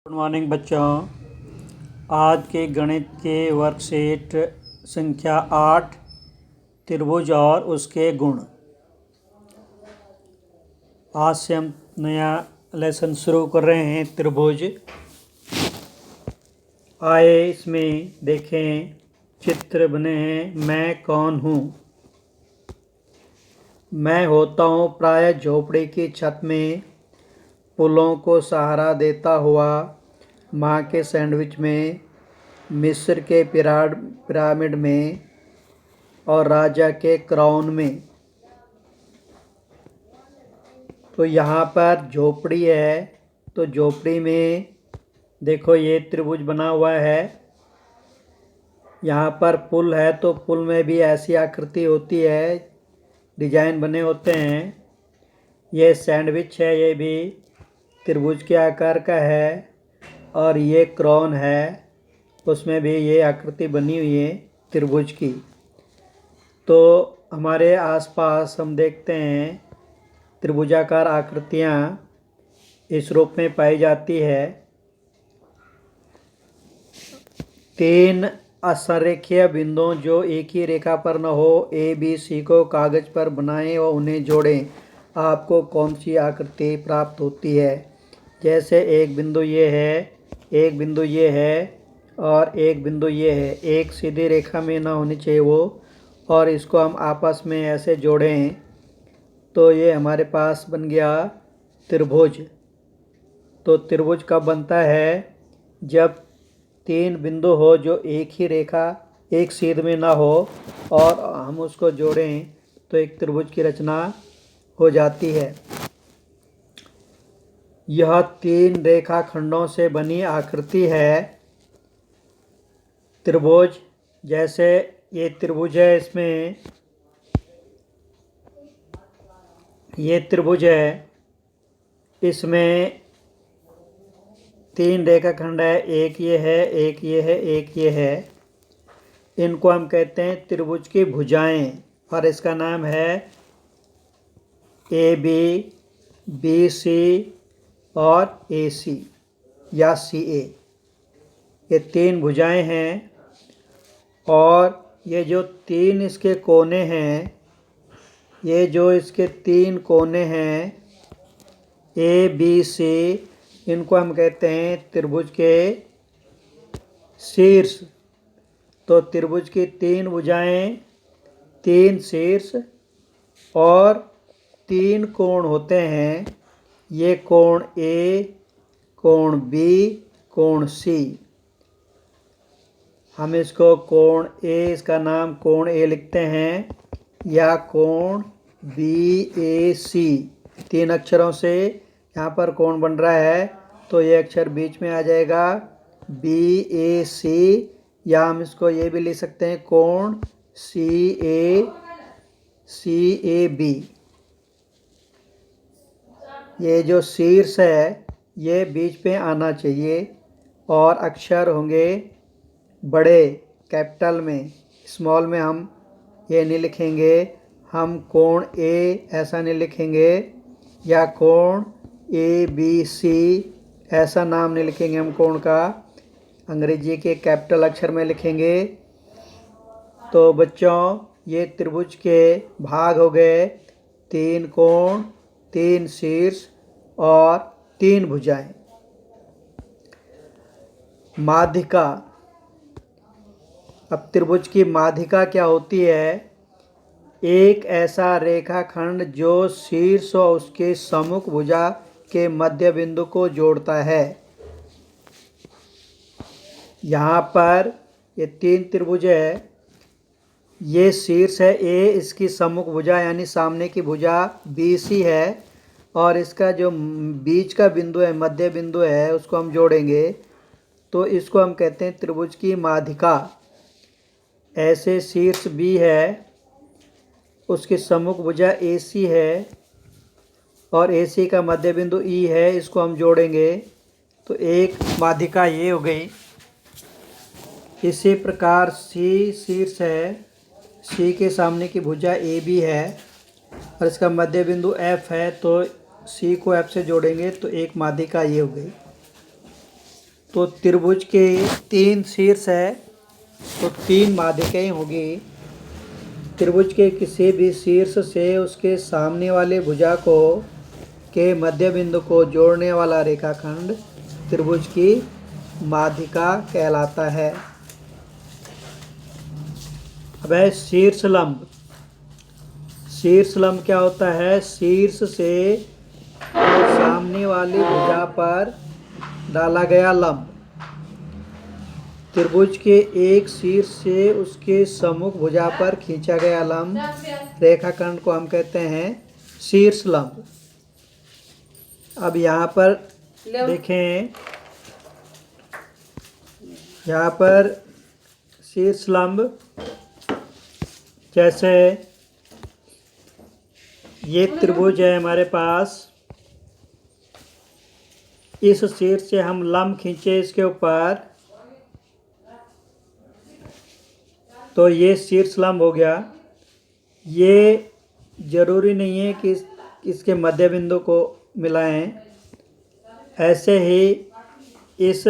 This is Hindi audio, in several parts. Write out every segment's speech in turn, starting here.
गुड मॉर्निंग बच्चों। आज के गणित के वर्कशीट संख्या 8 त्रिभुज और उसके गुण। आज से हम नया लेसन शुरू कर रहे हैं। त्रिभुज आए, इसमें देखें चित्र बने हैं। मैं कौन हूँ? मैं होता हूँ प्राय झोपड़ी की छत में, पुलों को सहारा देता हुआ, माँ के सैंडविच में, मिस्र के पिरामिड में और राजा के क्राउन में। तो यहाँ पर झोपड़ी है, तो झोपड़ी में देखो ये त्रिभुज बना हुआ है। यहाँ पर पुल है, तो पुल में भी ऐसी आकृति होती है, डिजाइन बने होते हैं। ये सैंडविच है, ये भी त्रिभुज के आकार का है। और ये क्राउन है, उसमें भी ये आकृति बनी हुई है त्रिभुज की। तो हमारे आसपास हम देखते हैं त्रिभुजाकार आकृतियाँ इस रूप में पाई जाती है। 3 असंरेखीय बिंदुओं जो एक ही रेखा पर न हो, ए बी सी को कागज पर बनाएं और उन्हें जोड़ें। आपको कौन सी आकृति प्राप्त होती है? जैसे एक बिंदु ये है, एक बिंदु ये है और एक बिंदु ये है। एक सीधी रेखा में ना होनी चाहिए वो, और इसको हम आपस में ऐसे जोड़ें तो ये हमारे पास बन गया त्रिभुज। तो त्रिभुज कब बनता है? जब 3 बिंदु हो जो एक ही रेखा, एक सीध में ना हो, और हम उसको जोड़ें तो एक त्रिभुज की रचना हो जाती है। यह 3 रेखाखंडों से बनी आकृति है त्रिभुज। जैसे ये त्रिभुज है, इसमें ये त्रिभुज है, इसमें 3 रेखाखंड है, एक ये है, एक ये है, एक ये है। इनको हम कहते हैं त्रिभुज की भुजाएं, और इसका नाम है ए बी, बी सी और ए सी या सी ए। ये 3 भुजाएं हैं। और ये जो 3 इसके कोने हैं, ये जो इसके 3 कोने हैं ए बी सी, इनको हम कहते हैं त्रिभुज के शीर्ष। तो त्रिभुज की 3 भुजाएं, 3 शीर्ष और 3 कोण होते हैं। ये कोण ए, कोण बी, कोण सी। हम इसको कोण ए, इसका नाम कोण ए लिखते हैं, या कोण बी ए सी। 3 अक्षरों से यहाँ पर कोण बन रहा है, तो ये अक्षर बीच में आ जाएगा बी ए सी, या हम इसको ये भी लिख सकते हैं कोण सी ए बी। ये जो शीर्ष है ये बीच पे आना चाहिए, और अक्षर होंगे बड़े कैपिटल में। स्मॉल में हम ये नहीं लिखेंगे। हम कोण ए ऐसा नहीं लिखेंगे, या कोण ए बी सी ऐसा नाम नहीं लिखेंगे हम कोण का, अंग्रेजी के कैपिटल अक्षर में लिखेंगे। तो बच्चों ये त्रिभुज के भाग हो गए, 3 कोण, 3 शीर्ष और 3 भुजाएं। माध्यिका। अब त्रिभुज की माध्यिका क्या होती है? एक ऐसा रेखाखंड जो शीर्ष और उसके सम्मुख भुजा के मध्य बिंदु को जोड़ता है। यहाँ पर ये 3 त्रिभुज है। ये शीर्ष है ए, इसकी सम्मुख भुजा यानी सामने की भुजा बी सी है, और इसका जो बीच का बिंदु है, मध्य बिंदु है, उसको हम जोड़ेंगे तो इसको हम कहते हैं त्रिभुज की माध्यिका। ऐसे शीर्ष बी है, उसकी सम्मुख भुजा ए सी है, और ए सी का मध्य बिंदु ई है, इसको हम जोड़ेंगे तो एक माध्यिका ये हो गई। इसी प्रकार सी शीर्ष है, सी के सामने की भुजा ए बी है, और इसका मध्य बिंदु एफ है, तो सी को एफ से जोड़ेंगे तो एक माध्यिका ये हो गई। तो त्रिभुज के 3 शीर्ष है तो 3 माध्यिकाएं होगी। त्रिभुज के किसी भी शीर्ष से उसके सामने वाले भुजा को के मध्य बिंदु को जोड़ने वाला रेखाखंड त्रिभुज की माध्यिका कहलाता है। अब है शीर्ष लंब। शीर्ष लंब क्या होता है? शीर्ष से सामने वाली भुजा पर डाला गया लंब। त्रिभुज के एक शीर्ष से उसके सम्मुख भुजा पर खींचा गया लंब रेखाखंड को हम कहते हैं शीर्ष लंब। अब यहाँ पर देखें, यहाँ पर शीर्ष लंब जैसे ये त्रिभुज है हमारे पास, इस शीर्ष से हम लंब खींचे इसके ऊपर तो ये शीर्ष लंब हो गया। ये जरूरी नहीं है कि इसके मध्य बिंदु को मिलाएं। ऐसे ही इस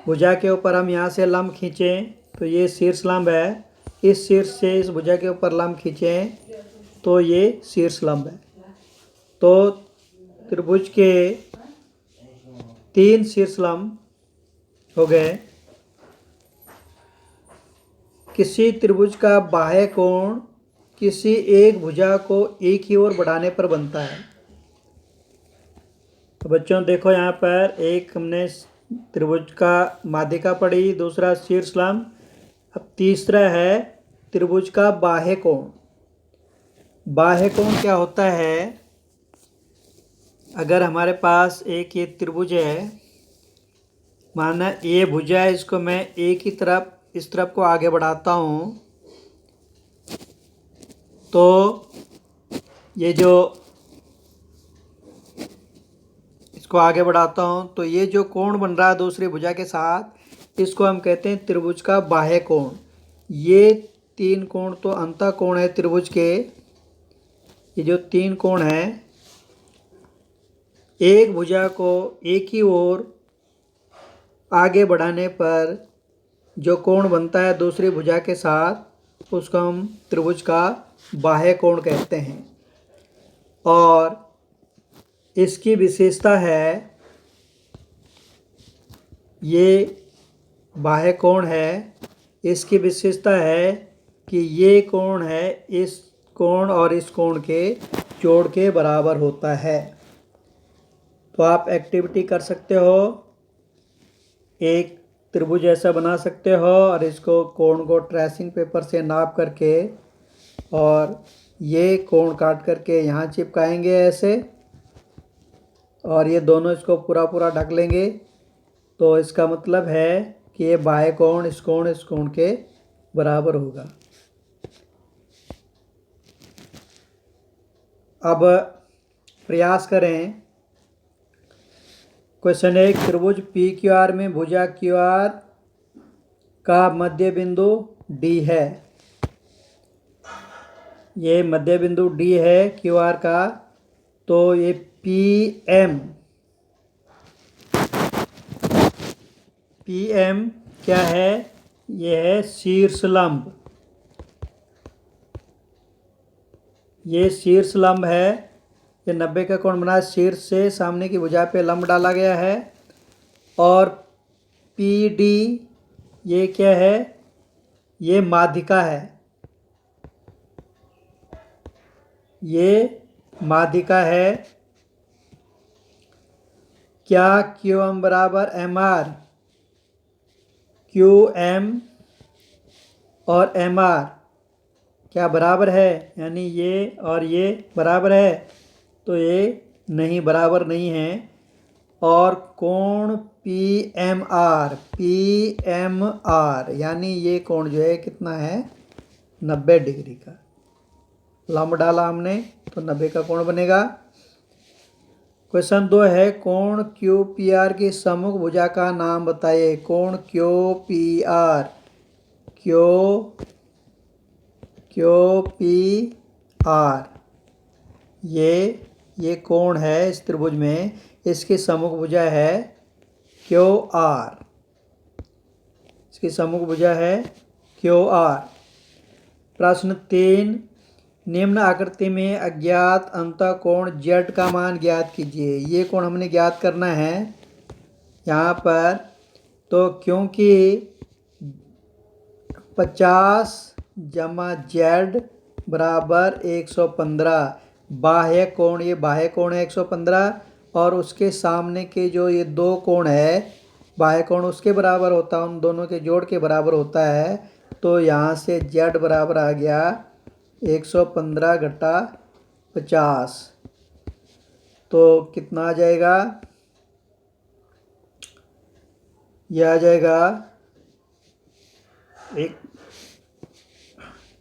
भुजा के ऊपर हम यहाँ से लंब खींचें तो ये शीर्ष लंब है। इस शीर्ष से इस भुजा के ऊपर लंब खींचें तो ये शीर्ष लंब है। तो त्रिभुज के 3 शीर्ष लंब हो गए। किसी त्रिभुज का बाह्य कोण किसी एक भुजा को एक ही ओर बढ़ाने पर बनता है। तो बच्चों देखो, यहाँ पर एक हमने त्रिभुज का माध्यिका पढ़ी, दूसरा शीर्ष लंब। अब तीसरा है त्रिभुज का बाह्य कोण। बाह्य कोण क्या होता है? अगर हमारे पास एक ये त्रिभुज है, माना ये भुजा है, इसको मैं एक ही तरफ इस तरफ को आगे बढ़ाता हूँ तो ये जो इसको आगे बढ़ाता हूँ तो ये जो कोण बन रहा है दूसरी भुजा के साथ, इसको हम कहते हैं त्रिभुज का बाह्य कोण। ये 3 कोण तो अंतः कोण है त्रिभुज के। ये जो 3 कोण है, एक भुजा को एक ही ओर आगे बढ़ाने पर जो कोण बनता है दूसरी भुजा के साथ, उसको हम त्रिभुज का बाह्य कोण कहते हैं। और इसकी विशेषता है, ये बाह्य कोण है, इसकी विशेषता है कि ये कोण है इस कोण और इस कोण के जोड़ के बराबर होता है। तो आप एक्टिविटी कर सकते हो, एक त्रिभुज ऐसा बना सकते हो और इसको कोण को ट्रेसिंग पेपर से नाप करके और ये कोण काट करके यहाँ चिपकाएंगे ऐसे, और ये दोनों इसको पूरा ढक लेंगे। तो इसका मतलब है कि ये बाह्य कोण इस कोण के बराबर होगा। अब प्रयास करें। क्वेश्चन 1, त्रिभुज पी क्यू आर में भुजा क्यू आर का मध्य बिंदु डी है। ये मध्य बिंदु डी है क्यू आर का। तो ये पी एम क्या है? ये है शीर्ष लंब। ये शीर्ष लंब है। ये 90 का कोण बना, शीर्ष से सामने की भुजा पे लंब डाला गया है। और पी डी ये क्या है? ये माध्यिका है। ये माध्यिका है। क्या क्यू एम बराबर एम आर? क्यू एम और एम आर क्या बराबर है? यानी ये और ये बराबर है? तो ये नहीं, बराबर नहीं है। और कोण पी एम आर यानी ये कोण जो है कितना है? 90 डिग्री का। लंब डाला हमने तो 90 का कोण बनेगा। क्वेश्चन 2 है, कोण क्यू पी आर की सम्मुख भुजा का नाम बताइए। कोण Q P R, Q P R ये कोण है इस त्रिभुज में, इसकी सम्मुख भुजा है क्यू आर, इसकी सम्मुख भुजा है क्यू आर। प्रश्न 3, निम्न आकृति में अज्ञात अंतःकोण Z का मान ज्ञात कीजिए। ये कोण हमने ज्ञात करना है यहाँ पर। तो क्योंकि 50 जमा Z बराबर 115 बाह्य कोण, ये बाह्य कोण है 115, और उसके सामने के जो ये दो कोण है बाह्य कोण उसके बराबर होता है, उन दोनों के जोड़ के बराबर होता है। तो यहाँ से Z बराबर आ गया 115 घटा 50, तो कितना आ जाएगा, यह आ जाएगा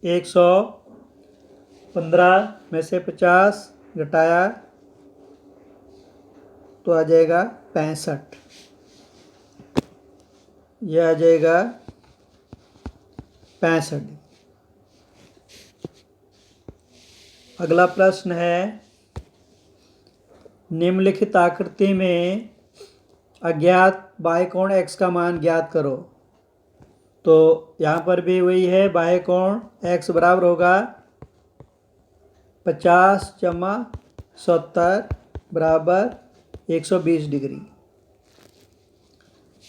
115 में से 50 घटाया तो आ जाएगा 65, यह आ जाएगा 65। अगला प्रश्न है, निम्नलिखित आकृति में अज्ञात बाह्य कोण x का मान ज्ञात करो। तो यहाँ पर भी वही है, बाह्य कोण x बराबर होगा 50 जमा 70 बराबर 120 डिग्री।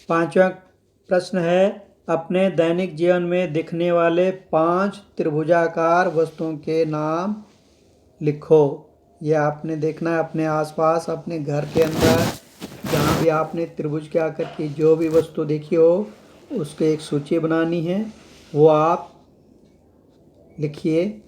5वां प्रश्न है, अपने दैनिक जीवन में दिखने वाले 5 त्रिभुजाकार वस्तुओं के नाम लिखो। यह आपने देखना है अपने आसपास, अपने घर के अंदर, जहाँ भी आपने त्रिभुज के आकार की जो भी वस्तु देखी हो उसकी एक सूची बनानी है, वो आप लिखिए।